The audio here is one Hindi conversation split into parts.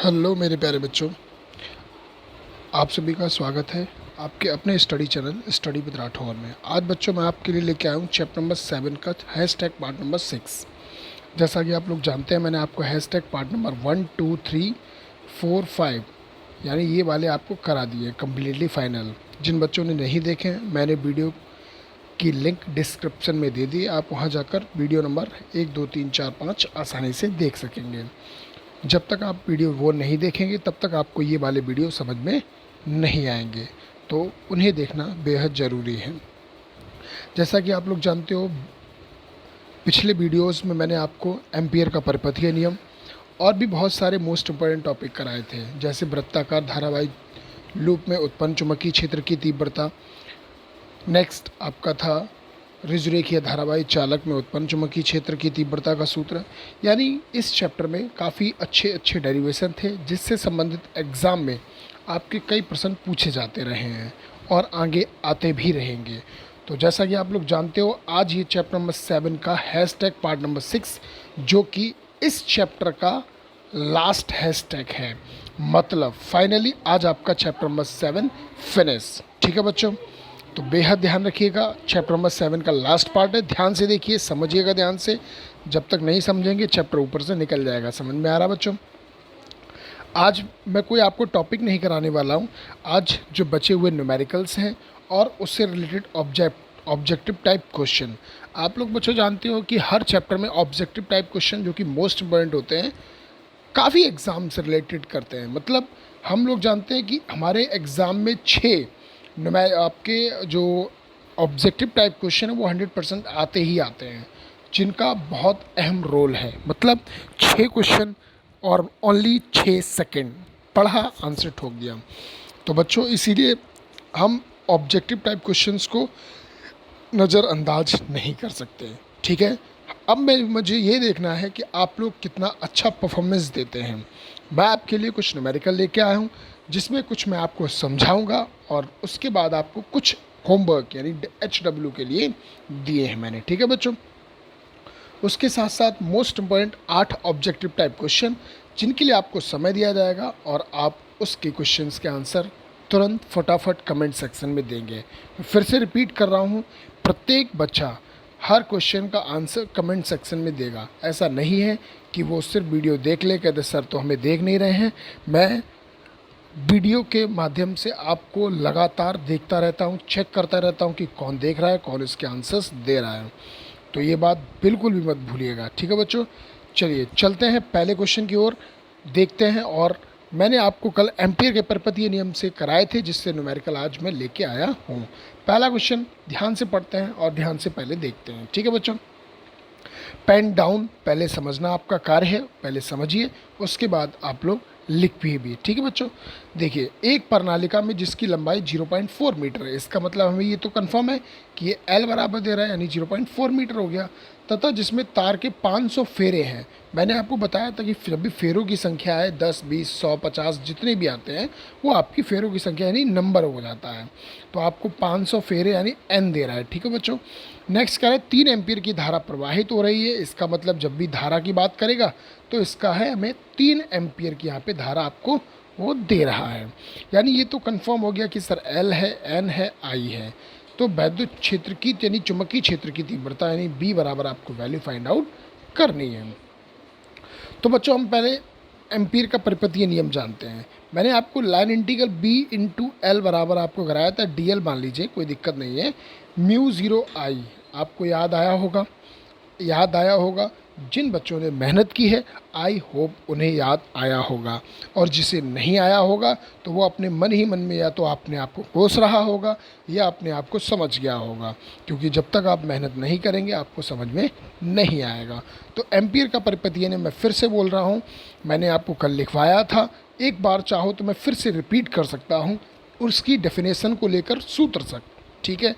हेलो मेरे प्यारे बच्चों, आप सभी का स्वागत है आपके अपने study channel study with Rathore में। आज बच्चों मैं आपके लिए लेके आया हूँ चैप्टर नंबर 7 का हैशटैग पार्ट नंबर 6। जैसा कि आप लोग जानते हैं, मैंने आपको हैशटैग पार्ट नंबर 1, 2, 3, 4, 5 यानी ये वाले आपको करा दिए कम्प्लीटली फाइनल। जिन बच्चों ने नहीं देखे हैं, मैंने वीडियो की लिंक डिस्क्रिप्शन में दे दी, आप वहाँ जाकर वीडियो नंबर 1, 2, 3, 4, 5 आसानी से देख सकेंगे। जब तक आप वीडियो वो नहीं देखेंगे तब तक आपको ये वाले वीडियो समझ में नहीं आएंगे, तो उन्हें देखना बेहद ज़रूरी है। जैसा कि आप लोग जानते हो, पिछले वीडियोस में मैंने आपको एम्पियर का परिपथीय नियम और भी बहुत सारे मोस्ट इम्पोर्टेंट टॉपिक कराए थे, जैसे वृत्ताकार धारावाहिक लूप में उत्पन्न चुंबकीय क्षेत्र की तीव्रता। नेक्स्ट आपका था ऋजुरेखीय धारावाहिक चालक में उत्पन्न चुंबकीय क्षेत्र की तीव्रता का सूत्र। यानी इस चैप्टर में काफ़ी अच्छे अच्छे डेरिवेशन थे, जिससे संबंधित एग्ज़ाम में आपके कई प्रश्न पूछे जाते रहे हैं और आगे आते भी रहेंगे। तो जैसा कि आप लोग जानते हो, आज ये चैप्टर नंबर 7 का हैशटैग पार्ट नंबर 6, जो कि इस चैप्टर का लास्ट हैशटैग है। मतलब फाइनली आज आपका चैप्टर नंबर 7 फिनिश। ठीक है बच्चों, तो बेहद ध्यान रखिएगा। चैप्टर नंबर 7 का लास्ट पार्ट है, ध्यान से देखिए, समझिएगा ध्यान से। जब तक नहीं समझेंगे चैप्टर ऊपर से निकल जाएगा। समझ में आ रहा बच्चों? आज मैं कोई आपको टॉपिक नहीं कराने वाला हूँ। आज जो बचे हुए न्यूमेरिकल्स हैं और उससे रिलेटेड ऑब्जेक्टिव टाइप क्वेश्चन। आप लोग बच्चों जानते हो कि हर चैप्टर में ऑब्जेक्टिव टाइप क्वेश्चन, जो कि मोस्ट इम्पोर्टेंट होते हैं, काफ़ी एग्ज़ाम से रिलेटेड करते हैं। मतलब हम लोग जानते हैं कि हमारे एग्ज़ाम में 6 आपके जो ऑब्जेक्टिव टाइप क्वेश्चन है वो 100% आते ही आते हैं, जिनका बहुत अहम रोल है। मतलब 6 क्वेश्चन और ओनली 6 सेकेंड पढ़ा, आंसर ठोक दिया। तो बच्चों इसीलिए हम ऑब्जेक्टिव टाइप क्वेश्चंस को नज़रअंदाज नहीं कर सकते। ठीक है, अब मुझे ये देखना है कि आप लोग कितना अच्छा परफॉर्मेंस देते हैं। मैं आपके लिए कुछ न्यूमेरिकल लेके आया हूँ, जिसमें कुछ मैं आपको समझाऊंगा और उसके बाद आपको कुछ होमवर्क यानी HW के लिए दिए हैं मैंने। ठीक है बच्चों, उसके साथ साथ most important 8 objective type question, जिनके लिए आपको समय दिया जाएगा और आप उसके क्वेश्चंस के आंसर तुरंत फटाफट कमेंट सेक्शन में देंगे। मैं फिर से रिपीट कर रहा हूँ, प्रत्येक बच्चा हर क्वेश्चन का आंसर कमेंट सेक्शन में देगा। ऐसा नहीं है कि वो सिर्फ वीडियो देख ले, कहते सर तो हमें देख नहीं रहे हैं। मैं वीडियो के माध्यम से आपको लगातार देखता रहता हूँ, चेक करता रहता हूँ कि कौन देख रहा है, कौन इसके आंसर्स दे रहा है। तो ये बात बिल्कुल भी मत भूलिएगा। ठीक है बच्चों, चलिए चलते हैं पहले क्वेश्चन की ओर, देखते हैं। और मैंने आपको कल एम्पियर के परिपथीय नियम से कराए थे, जिससे न्यूमेरिकल आज मैं लेके आया हूँ। पहला क्वेश्चन ध्यान से पढ़ते हैं और ध्यान से पहले देखते हैं। ठीक है बच्चों, पेन डाउन पहले समझना आपका कार्य है, पहले समझिए, उसके बाद आप लोग लिख भी। ठीक है बच्चों, देखिए एक प्रणालिका में जिसकी लंबाई 0.4 मीटर है, इसका मतलब हमें ये तो कंफर्म है कि ये L बराबर दे रहा है, यानी 0.4 मीटर हो गया, तथा जिसमें तार के 500 फेरे हैं। मैंने आपको बताया था कि जब भी फेरों की संख्या है 10, 20, 100, 50 जितने भी आते हैं, वो आपकी फेरों की संख्या यानी नंबर हो जाता है। तो आपको 500 फेरे यानी N दे रहा है। ठीक है बच्चों, नेक्स्ट कह रहे हैं 3 एम्पीयर की धारा प्रवाहित हो रही है। इसका मतलब जब भी धारा की बात करेगा तो इसका है हमें 3 एम्पीयर की यहाँ पे धारा आपको वो दे रहा है। यानी ये तो कंफर्म हो गया कि सर L है, N है, I है। तो वैद्युत क्षेत्र की यानी चुंबकीय क्षेत्र की तीव्रता यानी B बराबर आपको वैल्यू फाइंड आउट करनी है। तो बच्चों हम पहले एम्पीयर का परिपथीय नियम जानते हैं। मैंने आपको line integral B into L बराबर आपको कराया था, DL मान लीजिए, कोई दिक्कत नहीं है। म्यू 0 I आपको याद आया होगा। जिन बच्चों ने मेहनत की है, आई होप उन्हें याद आया होगा, और जिसे नहीं आया होगा तो वो अपने मन ही मन में या तो अपने आप को कोस रहा होगा या अपने आप को समझ गया होगा, क्योंकि जब तक आप मेहनत नहीं करेंगे आपको समझ में नहीं आएगा। तो एम्पीयर का परिपथीय नियम मैं फिर से बोल रहा हूँ, मैंने आपको कल लिखवाया था, एक बार चाहो तो मैं फिर से रिपीट कर सकता हूँ उसकी डेफिनेशन को लेकर सूत्र तक। ठीक है,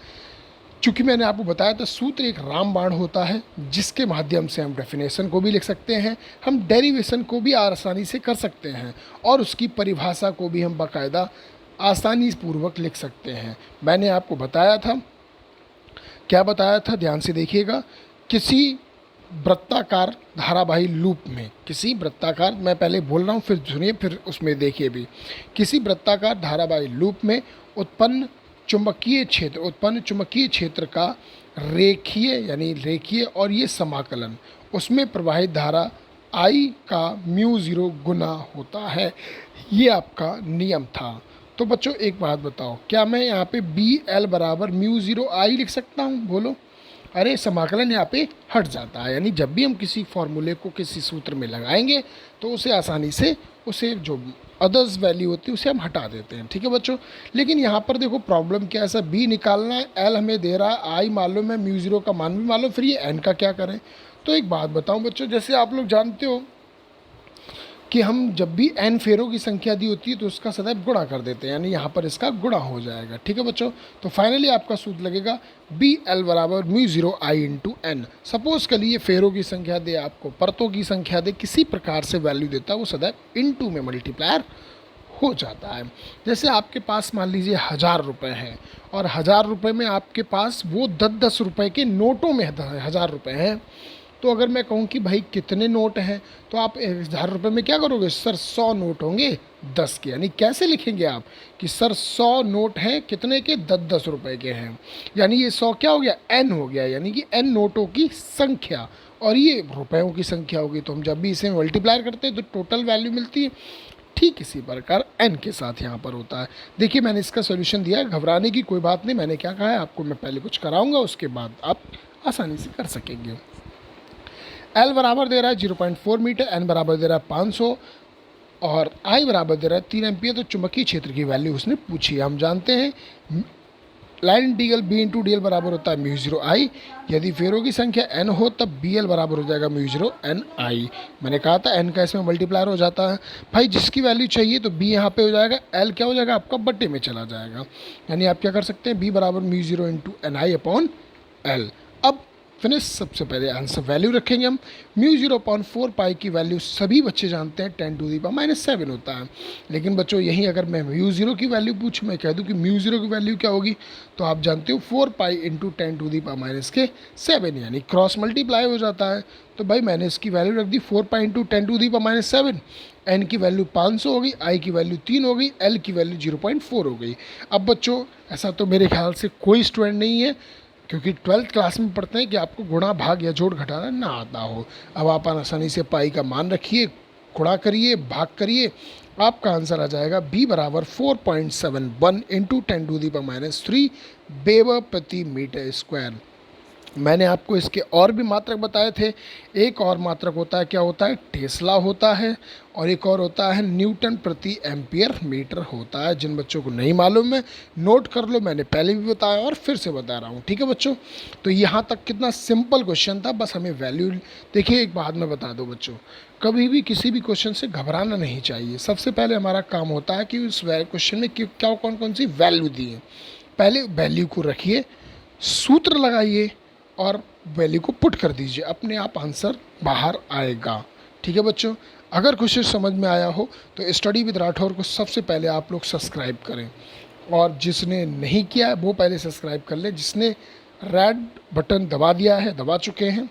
चूँकि मैंने आपको बताया था सूत्र एक रामबाण होता है, जिसके माध्यम से हम डेफिनेशन को भी लिख सकते हैं, हम डेरिवेशन को भी आसानी से कर सकते हैं, और उसकी परिभाषा को भी हम बाकायदा आसानी पूर्वक लिख सकते हैं। मैंने आपको बताया था, क्या बताया था, ध्यान से देखिएगा। किसी वृत्ताकार धारावाही लूप में, किसी वृत्ताकार, मैं पहले बोल रहा हूँ फिर सुनिए फिर उसमें देखिए भी, किसी वृत्ताकार धारावाही लूप में उत्पन्न चुंबकीय क्षेत्र का रेखीय यानी रेखीय और ये समाकलन, उसमें प्रवाहित धारा I का म्यू ज़ीरो गुना होता है। ये आपका नियम था। तो बच्चों एक बात बताओ, क्या मैं यहाँ पे बी एल बराबर म्यू ज़ीरो आई लिख सकता हूँ? बोलो। अरे समाकलन यहाँ पे हट जाता है, यानी जब भी हम किसी फॉर्मूले को किसी सूत्र में लगाएंगे तो उसे आसानी से उसे जो अदर्स वैल्यू होती है उसे हम हटा देते हैं। ठीक है बच्चों, लेकिन यहाँ पर देखो प्रॉब्लम क्या है, ऐसा बी निकालना है, एल हमें दे रहा है, आई मालूम है, म्यू ज़ीरो का मान भी मालूम, फिर ये एन का क्या करें? तो एक बात बताऊँ बच्चों, जैसे आप लोग जानते हो कि हम जब भी एन फेरों की संख्या दी होती है तो उसका सदैव गुणा कर देते हैं, यानी यहाँ पर इसका गुणा हो जाएगा। ठीक है बच्चों, तो फाइनली आपका सूत्र लगेगा बी एल बराबर mu zero I into N. Suppose के लिए फेरों की संख्या दे, आपको परतों की संख्या दे, किसी प्रकार से वैल्यू देता है, वो सदैव इनटू में मल्टीप्लायर हो जाता है। जैसे आपके पास मान लीजिए 1000 रुपये हैं और 1000 रुपये में आपके पास वो 10-10 रुपये के नोटों में 1000 रुपये हैं, तो अगर मैं कहूँ कि भाई कितने नोट हैं, तो आप 1000 रुपये में क्या करोगे? सर 100 नोट होंगे 10 के, यानी कैसे लिखेंगे आप कि सर 100 नोट हैं कितने के? 10-10 रुपये के हैं, यानी ये 100 क्या हो गया? एन हो गया, यानी कि एन नोटों की संख्या और ये रुपयों की संख्या होगी। तो हम जब भी इसे मल्टीप्लाई करते हैं तो टोटल वैल्यू मिलती है। ठीक इसी प्रकार एन के साथ यहाँ पर होता है। देखिए मैंने इसका सोल्यूशन दिया है, घबराने की कोई बात नहीं। मैंने क्या कहा है आपको, मैं पहले कुछ कराऊंगा उसके बाद आप आसानी से कर सकेंगे। एल बराबर दे रहा है 0.4 मीटर, एन बराबर दे रहा है 500 और आई बराबर दे रहा है 3 एम्पियर। तो चुंबकीय क्षेत्र की वैल्यू उसने पूछी है। हम जानते हैं line integral B into D L बराबर होता है म्यू ज़ीरो आई। यदि फेरों की संख्या एन हो तब बी एल बराबर हो जाएगा म्यू ज़ीरो एन आई। मैंने कहा था एन का इसमें मल्टीप्लायर हो जाता है। भाई जिसकी वैल्यू चाहिए तो बी यहाँ पे हो जाएगा, एल क्या हो जाएगा आपका बट्टे में चला जाएगा, यानी आप क्या कर सकते हैं बी बराबर म्यू ज़ीरो इंटू एन आई अपॉन एल। अब फिनिश, सबसे पहले आंसर वैल्यू रखेंगे हम। म्यू 0.4 पाई की वैल्यू सभी बच्चे जानते हैं 10⁻⁻7 होता है। लेकिन बच्चों यहीं अगर मैं म्यू ज़ीरो की वैल्यू पूछूं, मैं कह दूं कि म्यू ज़ीरो की वैल्यू क्या होगी, तो आप जानते हो 4 पाई इंटू 10⁻⁻7 यानी क्रॉस मल्टीप्लाई हो जाता है। तो भाई मैंने इसकी वैल्यू रख दी 4 पाई इंटू 10⁻⁻7। एन की वैल्यू 500 हो गई, आई की वैल्यू 3 हो गई, एल की वैल्यू 0.4 हो गई। अब बच्चों ऐसा तो मेरे ख्याल से कोई स्टूडेंट नहीं है, क्योंकि 12th क्लास में पढ़ते हैं कि आपको गुणा भाग या जोड़ घटाना ना आता हो। अब आप आसानी से पाई का मान रखिए, गुणा करिए, भाग करिए, आपका आंसर आ जाएगा बी बराबर 4.71 इंटू 10⁻³ वेबर प्रति मीटर स्क्वायर। मैंने आपको इसके और भी मात्रक बताए थे। एक और मात्रक होता है, क्या होता है? टेस्ला होता है, और एक और होता है न्यूटन प्रति एम्पियर मीटर होता है। जिन बच्चों को नहीं मालूम है नोट कर लो, मैंने पहले भी बताया और फिर से बता रहा हूँ। ठीक है बच्चों, तो यहाँ तक कितना सिंपल क्वेश्चन था, बस हमें वैल्यू। देखिए एक बात मैं बता दूँ बच्चों, कभी भी किसी भी क्वेश्चन से घबराना नहीं चाहिए। सबसे पहले हमारा काम होता है कि उस क्वेश्चन में क्या कौन कौन सी वैल्यू दी है, पहले वैल्यू को रखिए, सूत्र लगाइए और वैल्यू को पुट कर दीजिए, अपने आप आंसर बाहर आएगा। ठीक है बच्चों, अगर कुछ समझ में आया हो तो स्टडी विद राठौर को सबसे पहले आप लोग सब्सक्राइब करें, और जिसने नहीं किया है वो पहले सब्सक्राइब कर ले। जिसने रेड बटन दबा दिया है, दबा चुके हैं,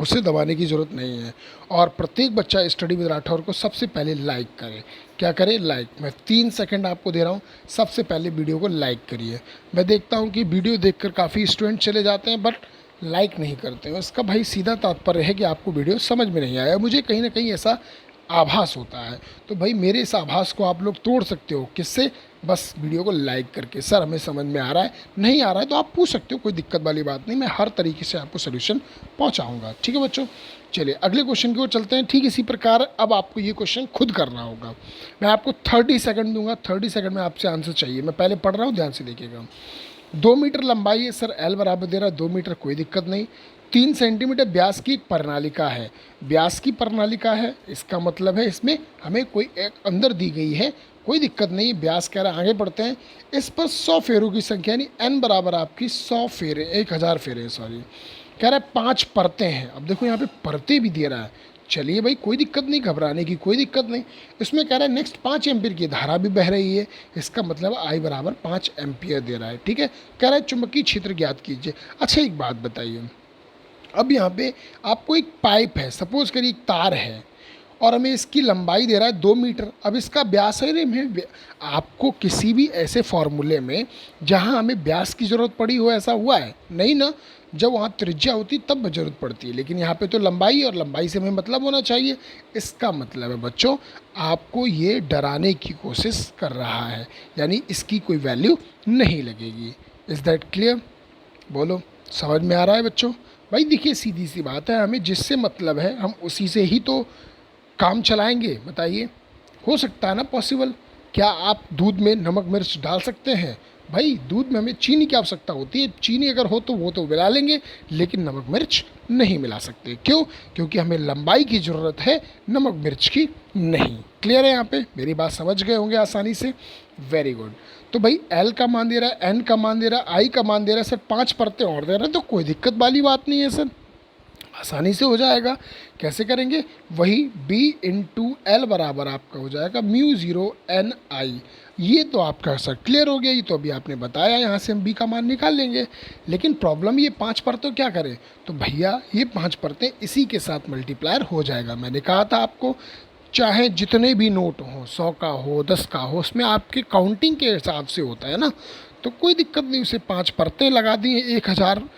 उसे दबाने की ज़रूरत नहीं है। और प्रत्येक बच्चा स्टडी विद राठौर को सबसे पहले लाइक करे। क्या करे? लाइक। मैं 3 सेकंड आपको दे रहा हूँ, सबसे पहले वीडियो को लाइक करिए। मैं देखता हूँ कि वीडियो देखकर काफ़ी स्टूडेंट चले जाते हैं बट लाइक नहीं करते हैं। इसका भाई सीधा तात्पर्य है कि आपको वीडियो समझ में नहीं आया, मुझे कहीं ना कहीं ऐसा आभास होता है। तो भाई मेरे इस आभास को आप लोग तोड़ सकते हो, किससे? बस वीडियो को लाइक करके। सर हमें समझ में आ रहा है, नहीं आ रहा है तो आप पूछ सकते हो, कोई दिक्कत वाली बात नहीं, मैं हर तरीके से आपको सोल्यूशन पहुंचाऊंगा। ठीक है बच्चों, चलिए अगले क्वेश्चन की ओर चलते हैं। ठीक इसी प्रकार अब आपको ये क्वेश्चन खुद करना होगा। मैं आपको 30 सेकंड दूंगा, 30 सेकंड में आपसे आंसर चाहिए। मैं पहले पढ़ रहा हूँ, ध्यान से देखिएगा। 2 मीटर लंबाई है सर, एल बराबर दे रहा है 2 मीटर, कोई दिक्कत नहीं। 3 सेंटीमीटर व्यास की प्रणालिका है, व्यास की प्रणालिका है, इसका मतलब है इसमें हमें कोई एक अंदर दी गई है, कोई दिक्कत नहीं। व्यास कह रहा है, आगे बढ़ते हैं। इस पर 100 फेरों की संख्या, यानी एन बराबर आपकी 100 फेरे, 1000 फेरे सॉरी, कह रहा है 5 परतें हैं। अब देखो यहाँ पे परतें भी दे रहा है। चलिए भाई कोई दिक्कत नहीं, घबराने की कोई दिक्कत नहीं। इसमें कह रहा है नेक्स्ट 5 एम्पियर की धारा भी बह रही है, इसका मतलब आई बराबर 5 एम्पियर दे रहा है। ठीक है, कह रहा है चुंबकीय क्षेत्र ज्ञात कीजिए। अच्छा एक बात बताइए, अब यहाँ पे आपको एक पाइप है, सपोज करिए एक तार है, और हमें इसकी लंबाई दे रहा है 2 मीटर। अब इसका व्यास है हमें, आपको किसी भी ऐसे फॉर्मूले में जहाँ हमें व्यास की ज़रूरत पड़ी हो ऐसा हुआ है नहीं ना? जब वहाँ त्रिज्या होती तब ज़रूरत पड़ती है, लेकिन यहाँ पे तो लंबाई, और लंबाई से हमें मतलब होना चाहिए। इसका मतलब है बच्चों, आपको ये डराने की कोशिश कर रहा है, यानी इसकी कोई वैल्यू नहीं लगेगी। Is that clear? बोलो, समझ में आ रहा है बच्चों? भाई देखिए, सीधी सी बात है, हमें जिससे मतलब है हम उसी से ही तो काम चलाएंगे। बताइए, हो सकता है ना पॉसिबल? क्या आप दूध में नमक मिर्च डाल सकते हैं? भाई दूध में हमें चीनी की आवश्यकता होती है, चीनी अगर हो तो वो तो मिला लेंगे, लेकिन नमक मिर्च नहीं मिला सकते। क्यों? क्योंकि हमें लंबाई की ज़रूरत है, नमक मिर्च की नहीं। क्लियर है यहाँ पे? मेरी बात समझ गए होंगे आसानी से। Very good. तो भाई एल का मान दे रहा है, एन का मान दे रहा है, आई का मान दे रहा है सर, 5 परतें और दे रहा है, तो कोई दिक्कत वाली बात नहीं है सर, आसानी से हो जाएगा। कैसे करेंगे? वही b इंटू एल बराबर आपका हो जाएगा μ0 ni। ये तो आपका सर क्लियर हो गया, ये तो अभी आपने बताया, यहाँ से हम b का मान निकाल लेंगे। लेकिन प्रॉब्लम ये 5 परतों क्या करें? तो भैया ये 5 परतें इसी के साथ मल्टीप्लायर हो जाएगा। मैंने कहा था आपको, चाहे जितने भी नोट हों, 100 का हो, 10 का हो, उसमें आपके काउंटिंग के हिसाब से होता है ना, तो कोई दिक्कत नहीं। उसे 5 परतें लगा दी, 1000।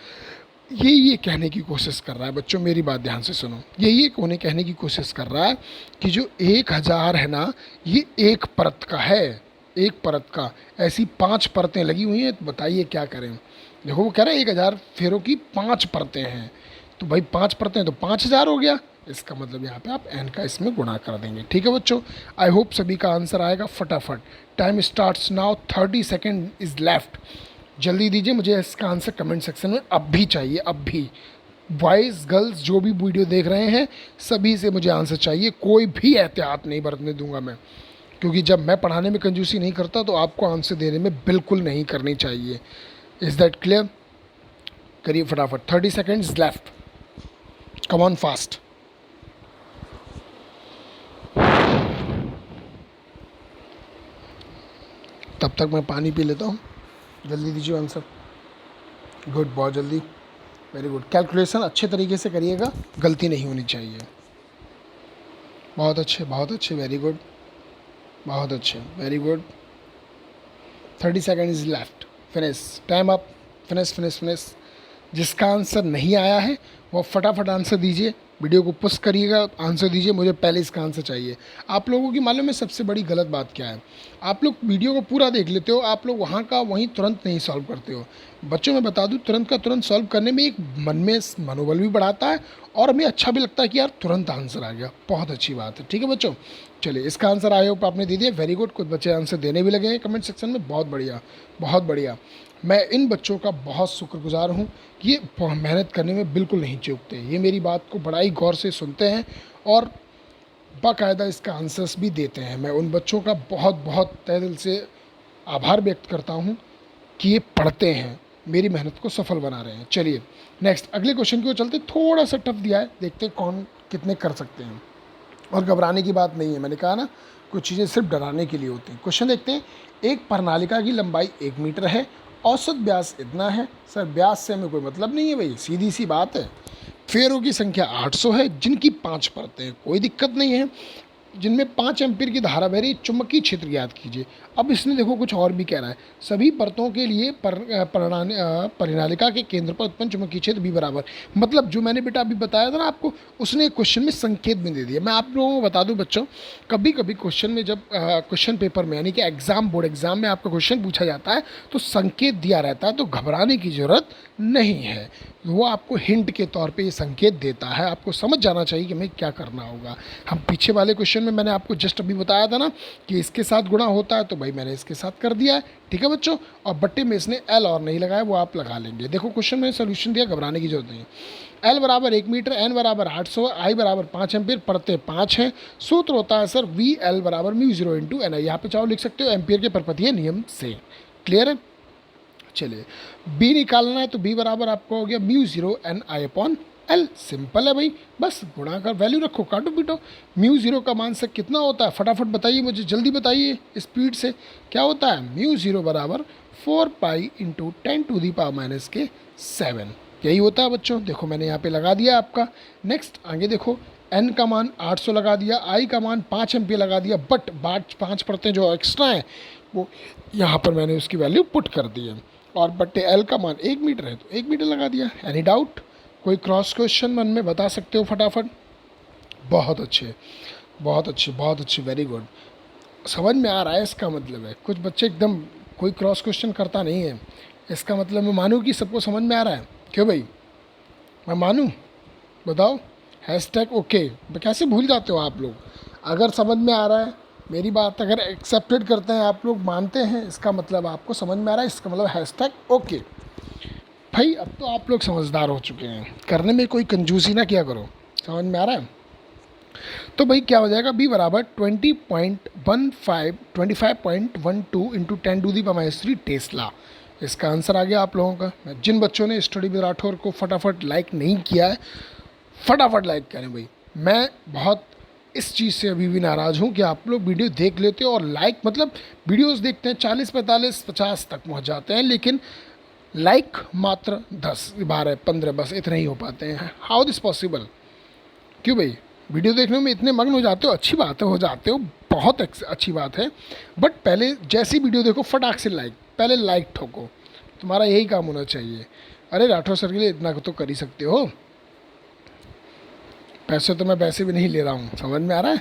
ये कहने की कोशिश कर रहा है बच्चों, मेरी बात ध्यान से सुनो, ये कोने कहने की कोशिश कर रहा है कि जो 1000 है ना, ये एक परत का है, एक परत का। ऐसी 5 परतें लगी हुई हैं, तो बताइए क्या करें? देखो वो कह रहा है 1000 फेरों की 5 परतें हैं, तो भाई 5 परतें तो 5000 हो गया। इसका मतलब यहाँ पे आप एन का इसमें गुणा कर देंगे। ठीक है बच्चों, आई होप सभी का आंसर आएगा फटाफट। Time starts now, 30 second is left. जल्दी दीजिए, मुझे इसका आंसर कमेंट सेक्शन में अब भी चाहिए, अब भी। बॉयज़ गर्ल्स जो भी वीडियो देख रहे हैं, सभी से मुझे आंसर चाहिए, कोई भी एहतियात नहीं बरतने दूंगा मैं, क्योंकि जब मैं पढ़ाने में कंजूसी नहीं करता तो आपको आंसर देने में बिल्कुल नहीं करनी चाहिए। Is that clear? करिए फटाफट, 30 seconds left, come on fast. तब तक मैं पानी पी लेता हूँ, जल्दी दीजिए आंसर। गुड, बहुत जल्दी, वेरी गुड। कैलकुलेशन अच्छे तरीके से करिएगा, गलती नहीं होनी चाहिए। बहुत अच्छे, बहुत अच्छे, वेरी गुड, बहुत अच्छे, very good. 30 second is left, finish, time up, finish finish finish. जिसका आंसर नहीं आया है वो फटाफट आंसर दीजिए, वीडियो को पुश करिएगा, आंसर दीजिए, मुझे पहले इसका आंसर चाहिए। आप लोगों की मालूम है सबसे बड़ी गलत बात क्या है? आप लोग वीडियो को पूरा देख लेते हो, आप लोग वहाँ का वहीं तुरंत नहीं सॉल्व करते हो। बच्चों मैं बता दूँ, तुरंत का तुरंत सॉल्व करने में एक मन में मनोबल भी बढ़ाता है, और हमें अच्छा भी लगता है कि यार तुरंत आंसर आ गया, बहुत अच्छी बात है। ठीक है बच्चों, चलिए इसका आंसर आई होप आपने दे दिया, वेरी गुड। कुछ बच्चे आंसर देने भी लगे हैं कमेंट सेक्शन में, बहुत बढ़िया, बहुत बढ़िया। मैं इन बच्चों का बहुत शुक्रगुजार हूँ कि ये मेहनत करने में बिल्कुल नहीं चूकते, ये मेरी बात को बड़ा ही गौर से सुनते हैं और बाकायदा इसका आंसर्स भी देते हैं। मैं उन बच्चों का बहुत बहुत तहे दिल से आभार व्यक्त करता हूँ कि ये पढ़ते हैं, मेरी मेहनत को सफल बना रहे हैं। चलिए नेक्स्ट अगले क्वेश्चन की ओर चलते, थोड़ा सा टफ दिया है, देखते हैं कौन कितने कर सकते हैं। और घबराने की बात नहीं है, मैंने कहा ना कुछ चीज़ें सिर्फ डराने के लिए होती हैं। क्वेश्चन देखते हैं, एक प्रणालिका की लंबाई 1 मीटर है, औसत व्यास इतना है। सर व्यास से हमें कोई मतलब नहीं है भाई, सीधी सी बात है। फेरों की संख्या 800 है, जिनकी 5 परतें हैं, कोई दिक्कत नहीं है। जिनमें 5 एम्पीयर की धारा बह रही, चुंबकीय क्षेत्र ज्ञात कीजिए। अब इसने देखो कुछ और भी कह रहा है, सभी परतों के लिए परिनालिका के केंद्र पर उत्पन्न चुंबकीय क्षेत्र भी बराबर। मतलब जो मैंने बेटा अभी बताया था ना आपको, उसने क्वेश्चन में संकेत भी दे दिया। मैं आप लोगों को बता दूं बच्चों, कभी कभी क्वेश्चन में जब क्वेश्चन पेपर में यानी कि एग्जाम, बोर्ड एग्जाम में आपका क्वेश्चन पूछा जाता है तो संकेत दिया रहता है, तो घबराने की ज़रूरत नहीं है। वो आपको हिंट के तौर पे ये संकेत देता है, आपको समझ जाना चाहिए कि हमें क्या करना होगा। हम पीछे वाले क्वेश्चन में मैंने आपको जस्ट अभी बताया था ना कि इसके साथ गुणा होता है, तो भाई मैंने इसके साथ कर दिया है। ठीक है बच्चों, और बट्टे में इसने एल और नहीं लगाया, वो आप लगा लेंगे। देखो क्वेश्चन में सोल्यूशन दिया, घबराने की जरूरत नहीं। एल बराबर 1 मीटर, एन बराबर 800, आई बराबर 5 एम्पियर, परतें 5 हैं। सूत्र होता है सर वी एल बराबर μ0 इंटू एन आई। यहाँ पे चाहो लिख सकते हो एम्पियर के परपतीय नियम से। क्लियर है? चलिए बी निकालना है, तो बी बराबर आपको हो गया μ0 एन आई अपॉन एल। सिंपल है भाई, बस गुणा कर वैल्यू रखो, काटो पीटो। μ0 का मान सर कितना होता है, फटाफट बताइए मुझे, जल्दी बताइए स्पीड से। क्या होता है? μ0 बराबर 4 पाई इंटू 10⁻⁻⁷। यही होता है बच्चों। देखो मैंने यहाँ पे लगा दिया आपका। नेक्स्ट आगे देखो, एन का मान 800 लगा दिया, आई का मान 5 एम्पियर लगा दिया, बट बाद 5 परतें जो एक्स्ट्रा हैं वो यहाँ पर मैंने उसकी वैल्यू पुट कर दी है। और बट्टे एल का मान 1 मीटर है तो 1 मीटर लगा दिया। Any doubt? कोई क्रॉस क्वेश्चन मन में बता सकते हो फटाफट? बहुत अच्छे, बहुत अच्छे, बहुत अच्छे, वेरी गुड। समझ में आ रहा है इसका मतलब है। कुछ बच्चे एकदम कोई क्रॉस क्वेश्चन करता नहीं है, इसका मतलब मैं मानूँ कि सबको समझ में आ रहा है। क्यों भाई, मैं मानूँ? बताओ। Hashtag okay. कैसे भूल जाते हो आप लोग? अगर समझ में आ रहा है मेरी बात, अगर एक्सेप्टेड करते हैं आप लोग, मानते हैं, इसका मतलब आपको समझ में आ रहा है, इसका मतलब हैशटैग ओके। भाई अब तो आप लोग समझदार हो चुके हैं, करने में कोई कंजूसी ना किया करो। समझ में आ रहा है? तो भाई क्या हो जाएगा, बी बराबर 25.12 इंटू 10⁻³ टेस्ला। इसका आंसर आ गया आप लोगों का। जिन बच्चों ने स्टडी विद राठौर को फटाफट लाइक नहीं किया है, फटाफट लाइक करें भाई। मैं बहुत इस चीज़ से अभी भी नाराज़ हूँ कि आप लोग वीडियो देख लेते हो और लाइक, मतलब वीडियोस देखते हैं 40, 45, 50 तक पहुँच जाते हैं, लेकिन लाइक मात्र 10, 12, 15 बस इतने ही हो पाते हैं। How this possible? क्यों भाई? वीडियो देखने में इतने मग्न हो जाते हो, अच्छी बात है, हो जाते हो, बहुत अच्छी बात है, बट पहले जैसी वीडियो देखो फटाक से लाइक, पहले लाइक ठोको। तुम्हारा यही काम होना चाहिए। अरे राठौर सर के लिए इतना तो कर ही सकते हो। पैसे तो मैं वैसे भी नहीं ले रहा हूँ, समझ में आ रहा है?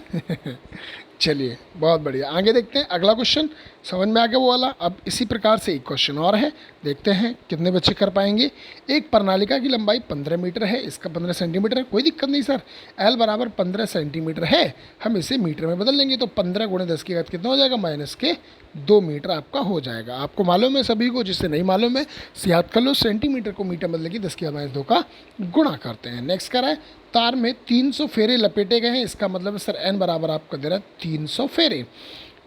चलिए बहुत बढ़िया, आगे देखते हैं अगला क्वेश्चन। समझ में आ गया वो वाला। अब इसी प्रकार से एक क्वेश्चन और है, देखते हैं कितने बच्चे कर पाएंगे। एक प्रणालिका की लंबाई 15 मीटर है, इसका 15 सेंटीमीटर है। कोई दिक्कत नहीं सर, एल बराबर 15 सेंटीमीटर है, हम इसे मीटर में बदल लेंगे तो 15 × 10 की घात कितना हो जाएगा, -2 मीटर आपका हो जाएगा। आपको मालूम है सभी को, जिससे नहीं मालूम है याद कर लो, सेंटीमीटर को मीटर बदल के 10⁻² का गुणा करते हैं। नेक्स्ट करा है, तार में 300 फेरे लपेटे गए हैं, इसका मतलब है सर एन बराबर आपका दे रहा है 300 फेरे।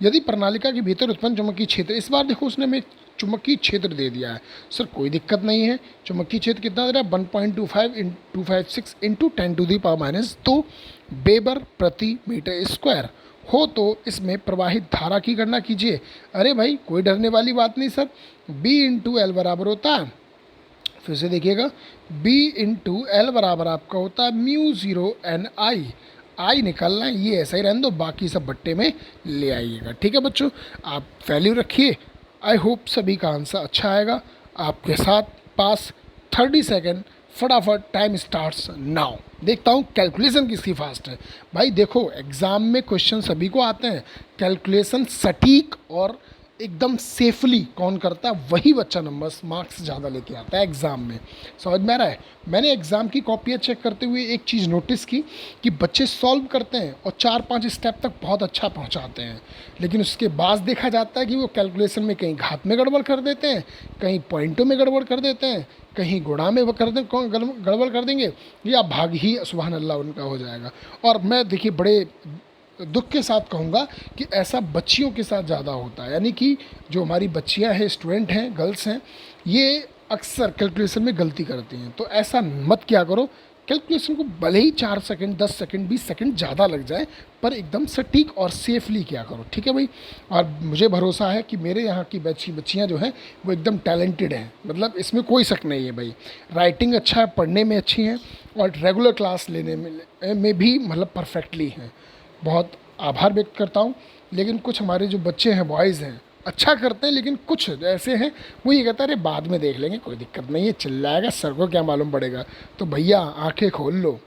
यदि प्रणालिका के भीतर उत्पन्न चुंबकीय क्षेत्र, इस बार देखो उसने हमें चुंबकीय क्षेत्र दे दिया है सर, कोई दिक्कत नहीं है। चुंबकीय क्षेत्र कितना दे रहा है, 1.256 इंटू 10⁻², वेबर प्रति मीटर स्क्वायर हो तो इसमें प्रवाहित धारा की गणना कीजिए। अरे भाई कोई डरने वाली बात नहीं सर, बी इंटू एल बराबर होता है, फिर से देखिएगा, B इंटू एल बराबर आपका होता है μ0 आई निकालना है, ये ऐसा ही रहने दो, बाकी सब बट्टे में ले आइएगा। ठीक है बच्चों, आप वैल्यू रखिए। आई होप सभी का आंसर अच्छा आएगा। आपके साथ पास 30 सेकेंड, फटाफट टाइम स्टार्ट्स नाउ। देखता हूँ कैलकुलेशन किसकी फास्ट है। भाई देखो एग्ज़ाम में क्वेश्चन सभी को आते हैं, कैलकुलेशन सटीक और एकदम सेफली कौन करता है, वही बच्चा नंबर्स मार्क्स ज़्यादा लेके आता है एग्ज़ाम में। समझ में आ रहा है? मैंने एग्ज़ाम की कॉपियाँ चेक करते हुए एक चीज़ नोटिस की कि बच्चे सॉल्व करते हैं और 4-5 स्टेप तक बहुत अच्छा पहुंचाते हैं, लेकिन उसके बाद देखा जाता है कि वो कैलकुलेशन में कहीं घात में गड़बड़ कर देते हैं, कहीं पॉइंटों में गड़बड़ कर देते हैं, कहीं गुणा में गड़बड़ कर देंगे, या भाग ही सुबहान अल्लाह उनका हो जाएगा। और मैं देखिए बड़े दुख के साथ कहूँगा कि ऐसा बच्चियों के साथ ज़्यादा होता है, यानी कि जो हमारी बच्चियाँ हैं, स्टूडेंट हैं, गर्ल्स हैं, ये अक्सर कैलकुलेशन में गलती करती हैं। तो ऐसा मत क्या करो, कैलकुलेशन को भले ही 4 सेकंड, 10 सेकंड, 20 सेकंड ज़्यादा लग जाए, पर एकदम सटीक और सेफली क्या करो। ठीक है भाई? और मुझे भरोसा है कि मेरे यहाँ की बच्चियाँ जो हैं वो एकदम टैलेंटेड हैं, मतलब इसमें कोई शक नहीं है भाई। राइटिंग अच्छा है, पढ़ने में अच्छी हैं, और रेगुलर क्लास लेने में भी मतलब परफेक्टली हैं। बहुत आभार व्यक्त करता हूँ। लेकिन कुछ हमारे जो बच्चे हैं, बॉयज़ हैं, अच्छा करते हैं, लेकिन कुछ ऐसे हैं वो ये कहते हैं अरे बाद में देख लेंगे, कोई दिक्कत नहीं है, चल जाएगा, सर को क्या मालूम पड़ेगा। तो भैया आंखें खोल लो,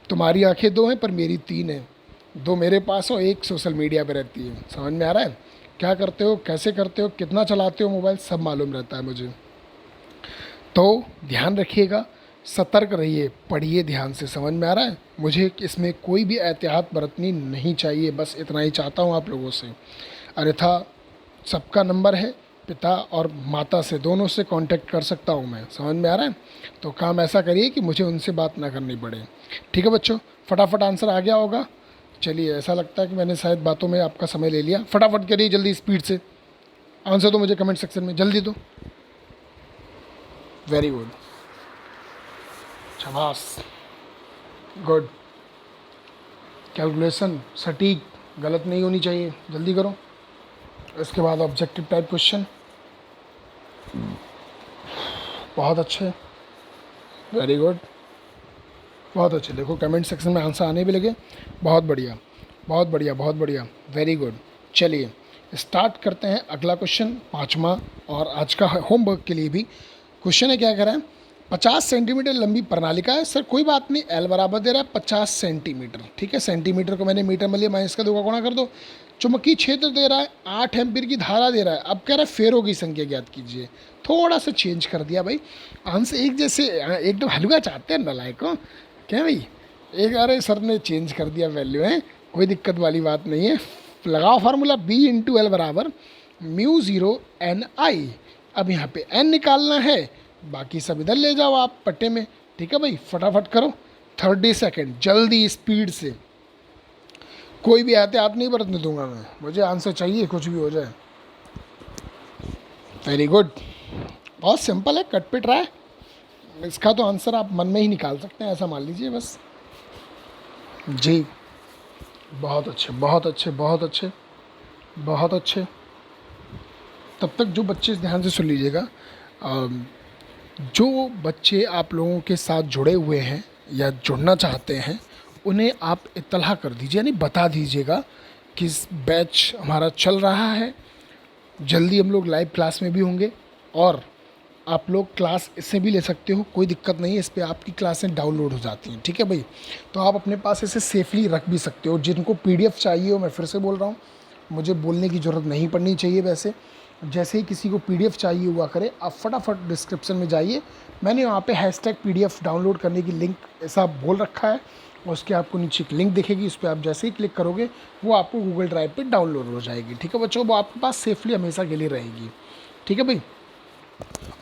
तुम्हारी आंखें 2 हैं पर मेरी 3 हैं, 2 मेरे पास हो, 1 सोशल मीडिया पे रहती है। समझ में आ रहा है? क्या करते हो, कैसे करते हो, कितना चलाते हो मोबाइल, सब मालूम रहता है मुझे। तो ध्यान रखिएगा, सतर्क रहिए, पढ़िए ध्यान से। समझ में आ रहा है? मुझे इसमें कोई भी एहतियात बरतनी नहीं चाहिए, बस इतना ही चाहता हूँ आप लोगों से। अन्यथा सबका नंबर है, पिता और माता से, दोनों से कांटेक्ट कर सकता हूँ मैं। समझ में आ रहा है? तो काम ऐसा करिए कि मुझे उनसे बात ना करनी पड़े। ठीक है बच्चों, फटाफट आंसर आ गया होगा। चलिए, ऐसा लगता है कि मैंने शायद बातों में आपका समय ले लिया। फटाफट करिए, जल्दी स्पीड से आंसर दो मुझे कमेंट सेक्शन में, जल्दी दो। वेरी गुड, शाबाश, गुड। कैलकुलेशन सटीक, गलत नहीं होनी चाहिए, जल्दी करो। इसके बाद ऑब्जेक्टिव टाइप क्वेश्चन, बहुत अच्छे। वेरी गुड, बहुत अच्छे। देखो कमेंट सेक्शन में आंसर आने भी लगे, बहुत बढ़िया बहुत बढ़िया बहुत बढ़िया, वेरी गुड। चलिए स्टार्ट करते हैं अगला क्वेश्चन, पाँचवा और आज का होमवर्क के लिए भी। क्वेश्चन है, क्या कह रहा है, 50 सेंटीमीटर लंबी प्रणालिका है। सर कोई बात नहीं, एल बराबर दे रहा है 50 सेंटीमीटर, ठीक है, सेंटीमीटर को मैंने मीटर में लिया, माइनस का 2 का गुणा कर दो। चुंबकीय क्षेत्र दे रहा है, 8 एम्पीयर की धारा दे रहा है। अब कह रहा है फेरों की संख्या ज्ञात कीजिए। थोड़ा सा चेंज कर दिया भाई, आंसर एक जैसे, एकदम हलवा चाहते हैं नलायक को क्या भाई। एक अरे सर ने चेंज कर दिया वैल्यू है, कोई दिक्कत वाली बात नहीं है। लगाओ फार्मूला, बी इंटू एल बराबर म्यू ज़ीरो एन आई। अब यहाँ पे एन निकालना है, बाकी सब इधर ले जाओ आप पट्टे में, ठीक है भाई, फटाफट करो। 30 सेकेंड, जल्दी स्पीड से, कोई भी एहतियात नहीं बरतने दूंगा मैं, मुझे आंसर चाहिए कुछ भी हो जाए। वेरी गुड, बहुत सिंपल है, कट पिट रहा है। इसका तो आंसर आप मन में ही निकाल सकते हैं, ऐसा मान लीजिए बस जी। बहुत अच्छे बहुत अच्छे बहुत अच्छे बहुत अच्छे। तब तक जो बच्चे ध्यान से सुन लीजिएगा, जो बच्चे आप लोगों के साथ जुड़े हुए हैं या जुड़ना चाहते हैं, उन्हें आप इत्तला कर दीजिए, यानी बता दीजिएगा कि बैच हमारा चल रहा है, जल्दी हम लोग लाइव क्लास में भी होंगे और आप लोग क्लास इससे भी ले सकते हो, कोई दिक्कत नहीं है, इस पर आपकी क्लासें डाउनलोड हो जाती हैं, ठीक है भाई। तो आप अपने पास इसे सेफली रख भी सकते हो। जिनको पीडीएफ चाहिए हो, मैं फिर से बोल रहा हूँ, मुझे बोलने की ज़रूरत नहीं पड़नी चाहिए वैसे, जैसे ही किसी को पीडीएफ चाहिए हुआ करे, आप फटाफट डिस्क्रिप्शन में जाइए, मैंने वहाँ पे हैशटैग पीडीएफ डाउनलोड करने की लिंक ऐसा बोल रखा है, और उसके आपको नीचे एक लिंक दिखेगी, उस पर आप जैसे ही क्लिक करोगे वो आपको गूगल ड्राइव पे डाउनलोड हो जाएगी, ठीक है बच्चों, वो आपके पास सेफली हमेशा के लिए रहेगी, ठीक है भाई।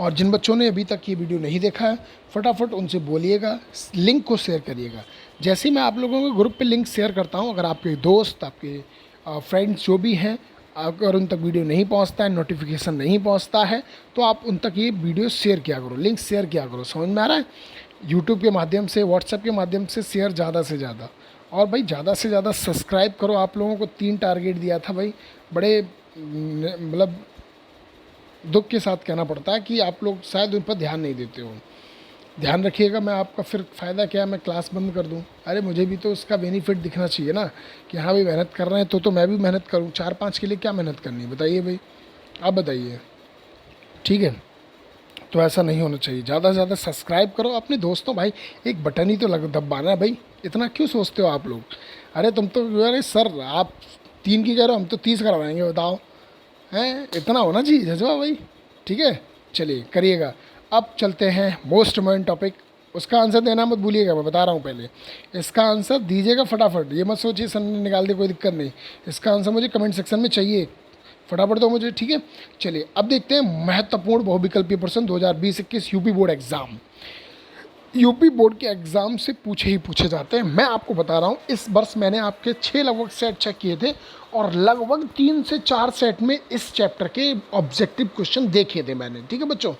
और जिन बच्चों ने अभी तक ये वीडियो नहीं देखा है, फटाफट उनसे बोलिएगा, लिंक को शेयर करिएगा। जैसे ही मैं आप लोगों के ग्रुप पे लिंक शेयर करता हूँ, अगर आपके दोस्त, आपके फ्रेंड्स जो भी हैं, अगर उन तक वीडियो नहीं पहुँचता है, नोटिफिकेशन नहीं पहुँचता है, तो आप उन तक ये वीडियो शेयर किया करो, लिंक शेयर किया करो। समझ में आ रहा है? यूट्यूब के माध्यम से, व्हाट्सएप के माध्यम से शेयर ज़्यादा से ज़्यादा। और भाई ज़्यादा से ज़्यादा सब्सक्राइब करो। आप लोगों को 3 टारगेट दिया था भाई, बड़े मतलब दुख के साथ कहना पड़ता है कि आप लोग शायद उन पर ध्यान नहीं देते हो। ध्यान रखिएगा, मैं आपका फिर फ़ायदा क्या है, मैं क्लास बंद कर दूं? अरे मुझे भी तो उसका बेनिफिट दिखना चाहिए ना, कि हाँ भाई मेहनत कर रहे हैं तो मैं भी मेहनत करूं। 4-5 के लिए क्या मेहनत करनी है बताइए भाई, आप बताइए, ठीक है। तो ऐसा नहीं होना चाहिए। ज़्यादा से ज़्यादा सब्सक्राइब करो अपने दोस्तों, भाई एक बटन ही तो दबाना है भाई, इतना क्यों सोचते हो आप लोग? अरे तुम तो, अरे सर आप 3 की कह रहे हो, हम तो 30 करवाएंगे, बताओ हैं, इतना होना चाहिए जज्बा भाई, ठीक है। चलिए करिएगा। अब चलते हैं मोस्ट इम्पोर्टेंट टॉपिक, उसका आंसर देना मत भूलिएगा, मैं बता रहा हूँ पहले। इसका आंसर दीजिएगा फटाफट, ये मत सोचिए सर ने निकाल दे, कोई दिक्कत नहीं। इसका आंसर मुझे कमेंट सेक्शन में चाहिए, फटाफट दो मुझे, ठीक है। चलिए अब देखते हैं महत्वपूर्ण बहुविकल्पीय प्रश्न 2020-21 UP board exam. UP board के एग्ज़ाम से पूछे ही पूछे जाते हैं। मैं आपको बता रहा हूँ, इस वर्ष मैंने आपके 6 लगभग सेट चेक किए थे, और लगभग 3 से 4 सेट में इस चैप्टर के ऑब्जेक्टिव क्वेश्चन देखे थे मैंने, ठीक है बच्चों।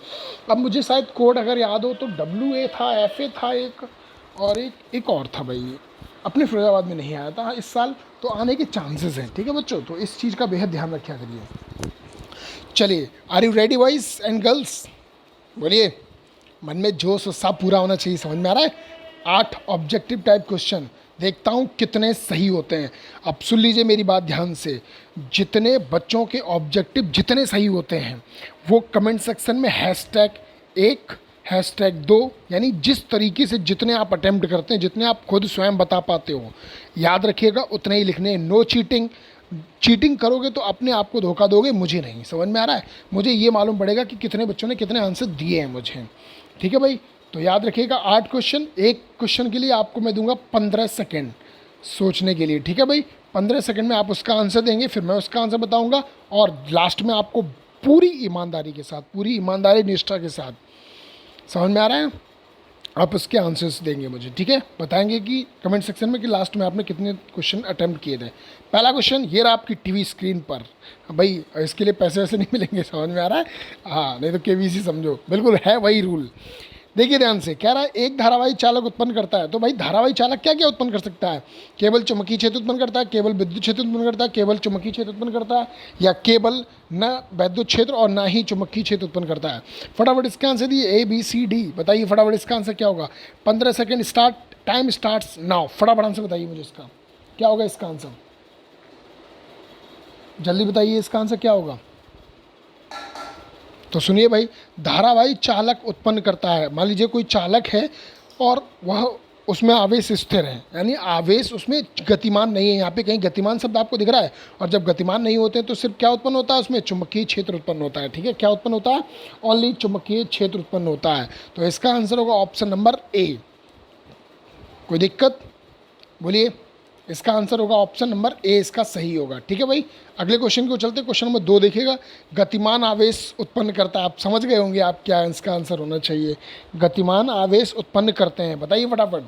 अब मुझे शायद कोड अगर याद हो तो WA था, FA था एक, और एक और था भाई, अपने फिरोजाबाद में नहीं आया था इस साल, तो आने के चांसेस हैं, ठीक है बच्चों। तो इस चीज़ का बेहद ध्यान रखा करिए। चलिए, are you ready boys and girls? बोलिए, मन में जोश उत्साह पूरा होना चाहिए। समझ में आ रहा है? 8 ऑब्जेक्टिव टाइप क्वेश्चन, देखता हूँ कितने सही होते हैं। अब सुन लीजिए मेरी बात ध्यान से, जितने बच्चों के ऑब्जेक्टिव जितने सही होते हैं, वो कमेंट सेक्शन में #1 #2, यानी जिस तरीके से जितने आप अटेम्प्ट करते हैं, जितने आप खुद स्वयं बता पाते हो, याद रखिएगा उतने ही लिखने हैं। नो चीटिंग, चीटिंग करोगे तो अपने आप को धोखा दोगे, मुझे नहीं। समझ में आ रहा है? मुझे ये मालूम पड़ेगा कि कितने बच्चों ने कितने आंसर दिए हैं मुझे, ठीक है भाई। तो याद रखिएगा 8 क्वेश्चन, एक क्वेश्चन के लिए आपको मैं दूंगा 15 सेकेंड सोचने के लिए, ठीक है भाई। 15 सेकेंड में आप उसका आंसर देंगे, फिर मैं उसका आंसर बताऊंगा, और लास्ट में आपको पूरी ईमानदारी के साथ, पूरी ईमानदारी निष्ठा के साथ, समझ में आ रहा है, आप उसके आंसर्स देंगे मुझे, ठीक है। बताएंगे कि कमेंट सेक्शन में कि लास्ट में आपने कितने क्वेश्चन अटेम्प्ट किए थे। पहला क्वेश्चन ये रहा आपकी टीवी स्क्रीन पर, भाई इसके लिए पैसे वैसे नहीं मिलेंगे, समझ में आ रहा है? हाँ, नहीं तो KBC समझो, बिल्कुल है वही रूल। देखिए ध्यान से, कह रहा है एक धारावाही चालक उत्पन्न करता है। तो भाई धारावाही चालक क्या क्या उत्पन्न कर सकता है? केवल चुंबकीय क्षेत्र उत्पन्न करता है, केवल विद्युत क्षेत्र उत्पन्न करता है, केवल चुंबकीय क्षेत्र उत्पन्न करता है, या केवल न विद्युत क्षेत्र और ना ही चुंबकीय क्षेत्र उत्पन्न करता है। फटाफट इसका आंसर दिए ABCD, बताइए फटाफट इसका आंसर क्या होगा। 15 second start, time starts now. फटाफट आंसर बताइए मुझे इसका क्या होगा। इसका आंसर जल्दी बताइए, इसका आंसर क्या होगा। तो सुनिए भाई, धारावाही चालक उत्पन्न करता है। मान लीजिए कोई चालक है और वह उसमें आवेश स्थिर है, यानी आवेश उसमें गतिमान नहीं है। यहाँ पे कहीं गतिमान शब्द आपको दिख रहा है, और जब गतिमान नहीं होते हैं तो सिर्फ क्या उत्पन्न होता है, उसमें चुंबकीय क्षेत्र उत्पन्न होता है। ठीक है, क्या उत्पन्न होता है? ओनली चुंबकीय क्षेत्र उत्पन्न होता है। तो इसका आंसर होगा ऑप्शन नंबर A। कोई दिक्कत? बोलिए, इसका आंसर होगा ऑप्शन नंबर A, इसका सही होगा। ठीक है भाई, अगले क्वेश्चन को चलते। क्वेश्चन नंबर 2 देखिएगा, गतिमान आवेश उत्पन्न करता है। आप समझ गए होंगे आप क्या इसका आंसर होना चाहिए। गतिमान आवेश उत्पन्न करते हैं, बताइए फटाफट।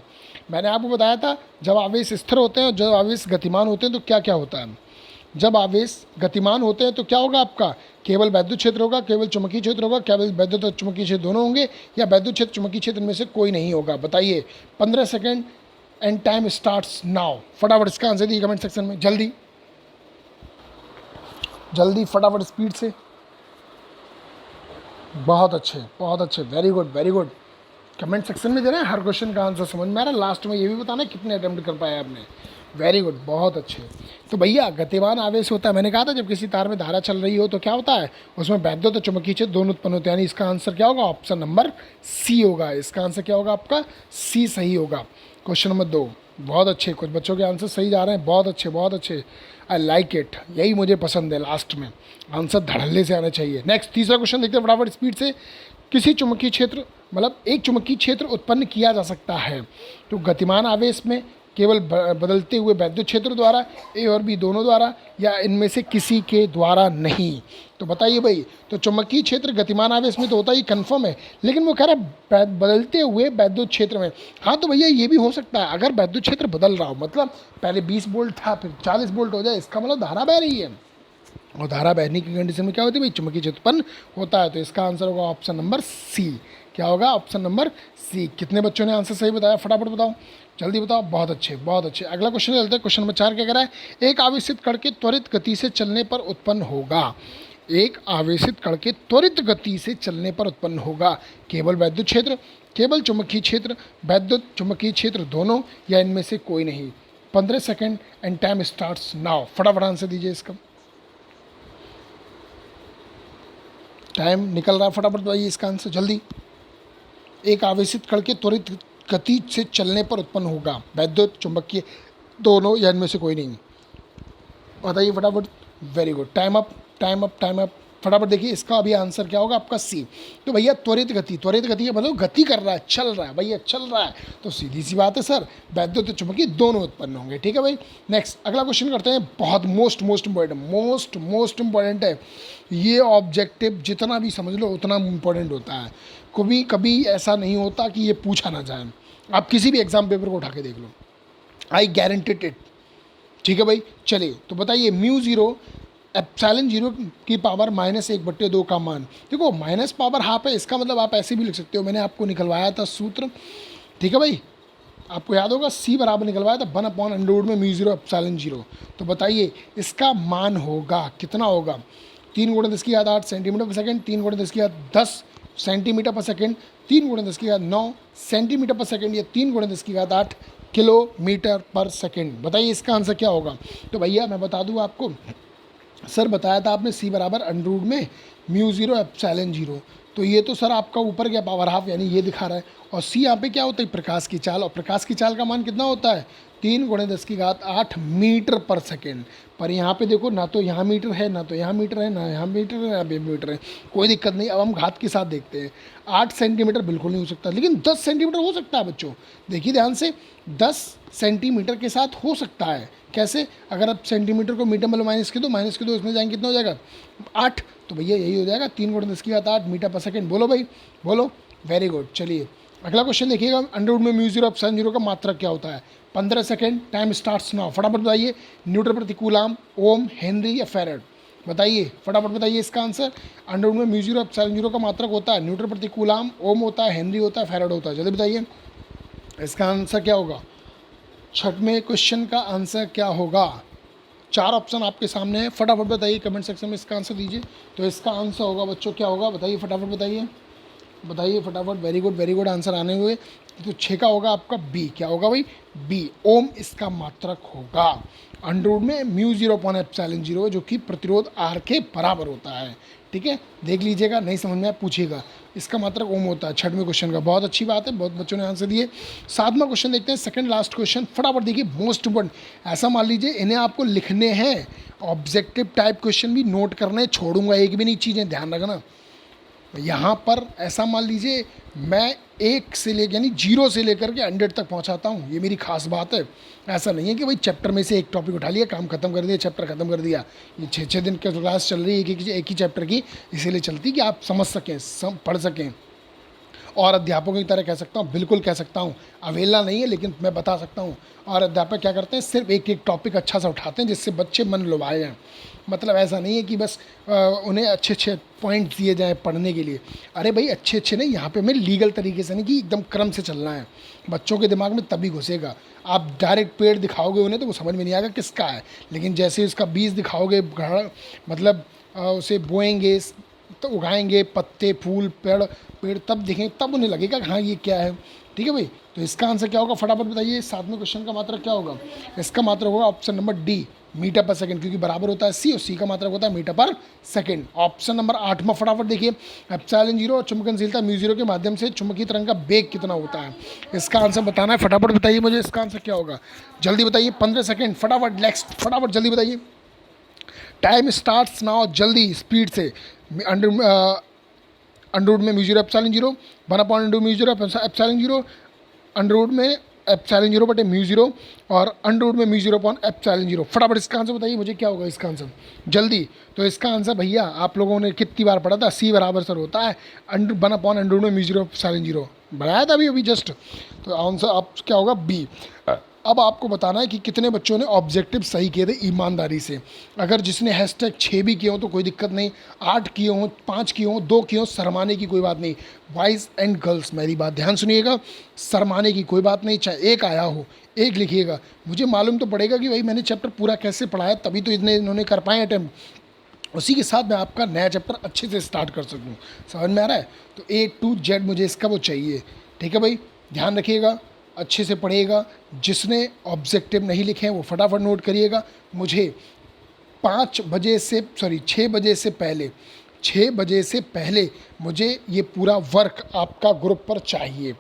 मैंने आपको बताया था जब आवेश स्थिर होते हैं और जब आवेश गतिमान होते हैं तो क्या क्या होता है। जब आवेश गतिमान होते हैं तो क्या होगा आपका, केवल वैद्युत क्षेत्र होगा, केवल चुंबकीय क्षेत्र होगा, केवल वैद्युत और चुंबकीय क्षेत्र दोनों होंगे, या वैद्युत क्षेत्र चुंबकीय क्षेत्र में से कोई नहीं होगा। बताइए, 15 second and time starts now. फटाफट इसका आंसर दिए कमेंट सेक्शन में, जल्दी जल्दी, फटाफट स्पीड से। बहुत अच्छे, very good very good. Comment section में देना है हर क्वेश्चन का आंसर समझ में आ रहा है। लास्ट में ये भी बताना कितने अटेम्प्ट कर पाए आपने। वेरी गुड, बहुत अच्छे। तो भैया गतिमान आवेश होता है, मैंने कहा था जब किसी तार में धारा चल रही हो तो क्या होता है, उसमें वैद्युत और चुंबकीय क्षेत्र दोनों उत्पन्न होते हैं। यानी इसका आंसर क्या होगा, ऑप्शन नंबर C होगा। इसका आंसर क्या होगा आपका, C सही होगा। क्वेश्चन नंबर 2, बहुत अच्छे, कुछ बच्चों के आंसर सही जा रहे हैं, बहुत अच्छे। आई लाइक इट, यही मुझे पसंद है। लास्ट में आंसर धड़ल्ले से आना चाहिए। नेक्स्ट तीसरा क्वेश्चन देखते हैं फटाफट स्पीड से। किसी चुंबकीय क्षेत्र, मतलब एक चुंबकीय क्षेत्र उत्पन्न किया जा सकता है तो गतिमान आवेश में केवल बदलते हुए वैद्युत क्षेत्र द्वारा, A और B दोनों द्वारा, या इनमें से किसी के द्वारा नहीं। तो बताइए भाई, तो चुंबकीय क्षेत्र गतिमान आवेश में तो होता ही कन्फर्म है, लेकिन वो कह रहा है बदलते हुए वैद्युत क्षेत्र में। हाँ तो भैया ये भी हो सकता है, अगर वैद्युत क्षेत्र बदल रहा हो, मतलब पहले 20 वोल्ट था फिर 40 वोल्ट हो जाए, इसका मतलब धारा बह रही है, और धारा बहने की कंडीशन में क्या होती है भाई, चुंबकीय क्षेत्र उत्पन्न होता है। तो इसका आंसर होगा ऑप्शन नंबर C। क्या होगा, ऑप्शन नंबर C। कितने बच्चों ने आंसर सही बताया, फटाफट बताओ, जल्दी बताओ। बहुत अच्छे। अगला क्वेश्चन चलते हैं। क्वेश्चन नंबर 4 क्या कह रहा है, एक आवेशित कण के त्वरित गति से चलने पर उत्पन्न होगा। एक आवेशित कण के त्वरित गति से चलने पर उत्पन्न होगा केवल वैद्युत क्षेत्र, केवल चुंबकीय क्षेत्र, वैद्युत चुंबकीय क्षेत्र दोनों, या इनमें से कोई नहीं। 15 second and time starts now. फटाफट आंसर दीजिए इसका, टाइम निकल रहा है, फटाफट बताइए इसका आंसर जल्दी। एक आवेशित कण के त्वरित गति से चलने पर उत्पन्न होगा, वैद्युत चुंबकीय दोनों, या इनमें से कोई नहीं। बताइए फटाफट। Very good, time up. फटाफट देखिए इसका अभी आंसर क्या होगा आपका C। तो भैया त्वरित गति का मतलब गति कर रहा है, चल रहा है भैया, चल रहा है, तो सीधी सी बात है सर, वैद्युत और चुंबकीय दोनों उत्पन्न होंगे। ठीक है भाई, नेक्स्ट अगला क्वेश्चन करते हैं। बहुत मोस्ट इंपॉर्टेंट है ये ऑब्जेक्टिव, जितना भी समझ लो उतना इंपॉर्टेंट होता है। कभी ऐसा नहीं होता कि ये पूछा ना जाए। आप किसी भी एग्जाम पेपर को उठा के देख लो, आई गारंटेड इट। ठीक है भाई, चलिए तो बताइए μ0 एप्सिलॉन 0 की पावर -1/2 का मान। देखो माइनस पावर हाफ है, इसका मतलब आप ऐसे भी लिख सकते हो, मैंने आपको निकलवाया था सूत्र। ठीक है भाई, आपको याद होगा C बराबर निकलवाया था 1/√में μ0 एप्सिलॉन 0। तो बताइए इसका मान होगा कितना होगा, 3 × 10⁸ सेंटीमीटर पर सेकेंड, 3 × 10⁻10 सेंटीमीटर पर सेकेंड, 3 × 10⁹ सेंटीमीटर पर सेकेंड, या 3 × 10⁸ किलोमीटर पर सेकेंड। बताइए इसका आंसर क्या होगा। तो भैया मैं बता दूँ आपको, सर बताया था आपने C बराबर √, में μ0 एप्सिलॉन 0। तो ये तो सर आपका ऊपर गया पावर हाफ, यानी ये दिखा रहा है, और C यहाँ पे क्या होता है, प्रकाश की चाल, और प्रकाश की चाल का मान कितना होता है, 3 × 10⁸ मीटर पर सेकेंड। पर यहाँ पे देखो, ना तो यहाँ मीटर है, ना तो यहाँ मीटर है, ना यहाँ मीटर है, ना यहाँ मीटर है, कोई दिक्कत नहीं। अब हम घात के साथ देखते हैं। 8 सेंटीमीटर बिल्कुल नहीं हो सकता, लेकिन 10 सेंटीमीटर हो सकता है बच्चों। देखिए ध्यान से, 10 सेंटीमीटर के साथ हो सकता है। कैसे, अगर आप सेंटीमीटर को मीटर में माइनस के दो, इसमें जाएंगे कितना हो जाएगा, 8। तो भैया यही हो जाएगा 3 × 10⁸ मीटर पर सेकेंड। बोलो भाई, बोलो। Very good. चलिए अगला क्वेश्चन देखिएगा, √, में μ0 एप्सिलॉन 0 का मात्रक क्या होता है। 15 सेकेंड, टाइम स्टार्ट्स नाउ। फटाफट बताइए, न्यूटन प्रति कूलम, ओम, हेनरी या फैराड। बताइए, फटाफट बताइए इसका आंसर। अंडर रूट में म्यू जीरो एप्सिलॉन जीरो का मात्रक होता है न्यूटन प्रति कूलाम, ओम होता है, हेनरी होता है, फैराड होता है। जल्दी बताइए इसका आंसर क्या होगा। छठवें क्वेश्चन का आंसर क्या होगा। 4 ऑप्शन आपके सामने है, फटाफट बताइए कमेंट सेक्शन में इसका आंसर दीजिए। तो इसका आंसर होगा बच्चों क्या होगा, बताइए फटाफट बताइए, बताइए फटाफट। वेरी गुड आंसर आने हुए। तो 6 का होगा आपका बी। क्या होगा भाई, बी, ओम इसका मात्रक होगा। अंडर रूट में mu zero upon epsilon zero, जो कि प्रतिरोध आर के बराबर होता है। ठीक है, देख लीजिएगा, नहीं समझ में आया पूछिएगा। इसका मात्रक ओम होता है 6वें क्वेश्चन का। बहुत अच्छी बात है, बहुत बच्चों ने आंसर दिए। 7वां क्वेश्चन देखते हैं, सेकंड लास्ट क्वेश्चन, फटाफट देखिए, मोस्ट इम्पोर्टेंट। ऐसा मान लीजिए इन्हें आपको लिखने हैं, ऑब्जेक्टिव टाइप क्वेश्चन भी नोट करने, छोड़ूंगा एक भी नहीं, चीज़ें ध्यान रखना। यहाँ पर ऐसा मान लीजिए मैं 1 से ले यानी 0 से लेकर के 100 तक पहुँचाता हूँ, ये मेरी खास बात है। ऐसा नहीं है कि भाई चैप्टर में से एक टॉपिक उठा लिया, काम खत्म कर दिया, चैप्टर खत्म कर दिया। ये 6-6 दिन की क्लास चल रही है एक ही चैप्टर की, इसीलिए चलती कि आप समझ सकें, पढ़ सकें। और अध्यापकों की तरह कह सकता हूँ, बिल्कुल कह सकता हूँ, अवेला नहीं है लेकिन मैं बता सकता हूँ। और अध्यापक क्या करते हैं, सिर्फ एक एक टॉपिक अच्छा सा उठाते हैं जिससे बच्चे मन लुभाए जाएँ। मतलब ऐसा नहीं है कि बस उन्हें अच्छे अच्छे पॉइंट्स दिए जाएँ पढ़ने के लिए। अरे भाई अच्छे अच्छे नहीं, यहाँ पे हमें लीगल तरीके से नहीं कि एकदम क्रम से चलना है। बच्चों के दिमाग में तभी घुसेगा। आप डायरेक्ट पेड़ दिखाओगे उन्हें तो वो समझ में नहीं आएगा किसका है, लेकिन जैसे ही उसका बीज दिखाओगे, मतलब उसे बोएंगे तो उगाएंगे, पत्ते फूल पेड़ पेड़ तब देखेंगे, तब उन्हें लगेगा कि हाँ ये क्या है। ठीक है भाई, तो इसका आंसर क्या होगा फटाफट बताइए। 7वें क्वेश्चन का मात्रक क्या होगा। इसका मात्रक होगा ऑप्शन नंबर डी, मीटर पर सेकंड, क्योंकि बराबर होता है सी और सी का मात्रक होता है मीटर पर सेकंड। ऑप्शन नंबर 8 फटाफट देखिए, एप्सिलॉन जीरो और चुंबकनशीलता म्यू जीरो के माध्यम से चुंबकीय तरंग का वेग कितना होता है। इसका आंसर बताना है, फटाफट बताइए मुझे इसका आंसर क्या होगा। जल्दी बताइए, 15 सेकेंड, फटाफट नेक्स्ट, फटाफट जल्दी बताइए। टाइम स्टार्ट्स नाउ, जल्दी स्पीड से। अंडर रूट में mu zero epsilon zero, 1/√, mu zero epsilon zero, under root में एप्सिलॉन जीरो बटे म्यू जीरो, और अंडर रूट में mu zero upon epsilon zero. फटाफट इसका आंसर बताइए मुझे क्या होगा इसका आंसर जल्दी। तो इसका आंसर भैया आप लोगों ने कितनी बार पढ़ा था, सी बराबर सर होता है 1/√, में म्यू जीरो एप्सिलॉन जीरो, बढ़ाया था अभी अभी जस्ट। तो आंसर आप क्या होगा, बी। अब आपको बताना है कि कितने बच्चों ने ऑब्जेक्टिव सही किए थे ईमानदारी से। अगर जिसने हैशटैग 6 भी किए हों तो कोई दिक्कत नहीं, 8 किए हों, 5 किए हों, 2 किए हों, शर्माने की कोई बात नहीं। बॉयज़ एंड गर्ल्स मेरी बात ध्यान सुनिएगा, शर्माने की कोई बात नहीं। चाहे एक आया हो, एक लिखिएगा, मुझे मालूम तो पड़ेगा कि भाई मैंने चैप्टर पूरा कैसे पढ़ाया, तभी तो इन्होंने कर पाए अटैम्प्ट। उसी के साथ मैं आपका नया चैप्टर अच्छे से स्टार्ट कर सकूँ। समझ में आ रहा है। तो A to Z मुझे इसका वो चाहिए। ठीक है भाई, ध्यान रखिएगा, अच्छे से पढ़िएगा। जिसने ऑब्जेक्टिव नहीं लिखे हैं वो फटाफट नोट करिएगा। मुझे 6 बजे से पहले मुझे ये पूरा वर्क आपका ग्रुप पर चाहिए।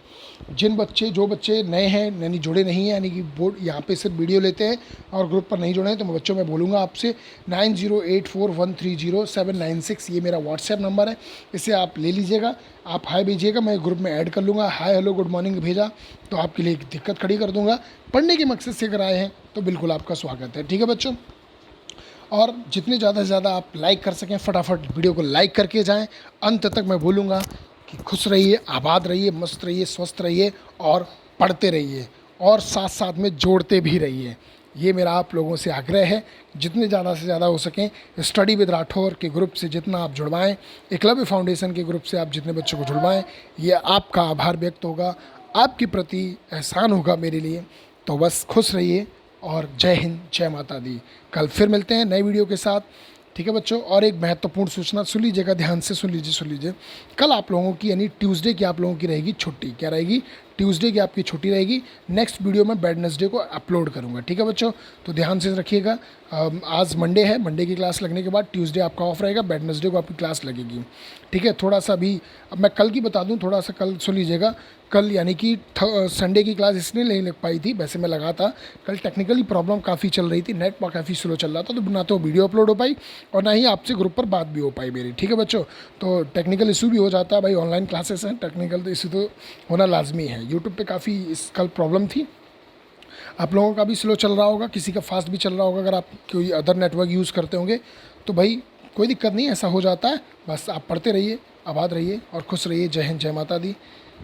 जो बच्चे नए हैं यानी जुड़े नहीं हैं, यानी कि बोर्ड यहाँ पे सिर्फ वीडियो लेते हैं और ग्रुप पर नहीं जुड़े हैं, तो मैं बच्चों में बोलूँगा आपसे 9084130796 ये मेरा व्हाट्सएप नंबर है, इसे आप ले लीजिएगा। आप हाय भेजिएगा, मैं ग्रुप में ऐड कर लूँगा। हाय हेलो गुड मॉर्निंग भेजा तो आपके लिए एक दिक्कत खड़ी कर दूँगा। पढ़ने के मकसद से अगर आए हैं तो बिल्कुल आपका स्वागत है। ठीक है बच्चों, और जितने ज़्यादा से ज़्यादा आप लाइक कर सकें फटाफट वीडियो को लाइक करके जाएं। अंत तक मैं बोलूँगा कि खुश रहिए, आबाद रहिए, मस्त रहिए, स्वस्थ रहिए और पढ़ते रहिए, और साथ साथ में जोड़ते भी रहिए। ये मेरा आप लोगों से आग्रह है। जितने ज़्यादा से ज़्यादा हो सकें स्टडी विद राठौर के ग्रुप से जितना आप जुड़वाएँ, एकलव्य फाउंडेशन के ग्रुप से आप जितने बच्चों को जुड़वाएँ, ये आपका आभार व्यक्त होगा, आपके प्रति एहसान होगा मेरे लिए। तो बस खुश रहिए और जय हिंद, जय माता दी। कल फिर मिलते हैं नए वीडियो के साथ। ठीक है बच्चों, और एक महत्वपूर्ण सूचना सुन लीजिएगा, ध्यान से सुन लीजिए। कल आप लोगों की यानी ट्यूसडे की आप लोगों की रहेगी छुट्टी। क्या रहेगी, ट्यूसडे की आपकी छुट्टी रहेगी। नेक्स्ट वीडियो में वेडनेसडे को अपलोड करूँगा। ठीक है बच्चों, तो ध्यान से रखिएगा। आज मंडे है, मंडे की क्लास लगने के बाद ट्यूसडे आपका ऑफ रहेगा, वेडनेसडे को आपकी क्लास लगेगी। ठीक है, थोड़ा सा अभी अब मैं कल की बता दूं, थोड़ा सा कल सुन लीजिएगा। कल यानी कि संडे की क्लास इसलिए नहीं लग पाई थी, वैसे मैं लगा था। कल टेक्निकली प्रॉब्लम काफ़ी चल रही थी, नेट पर काफ़ी स्लो चल रहा था, तो ना तो वीडियो अपलोड हो पाई और ना ही आपसे ग्रुप पर बात भी हो पाई मेरी। ठीक है बच्चों, तो टेक्निकल इशू भी हो जाता है भाई, ऑनलाइन क्लासेस हैं, टेक्निकल तो इशू तो होना लाजमी है। यूट्यूब पे काफ़ी इस कल प्रॉब्लम थी, आप लोगों का भी स्लो चल रहा होगा, किसी का फास्ट भी चल रहा होगा। अगर आप कोई अदर नेटवर्क यूज़ करते होंगे तो भाई कोई दिक्कत नहीं, ऐसा हो जाता है। बस आप पढ़ते रहिए, आबाद रहिए और खुश रहिए। जय हिंद, जय माता दी।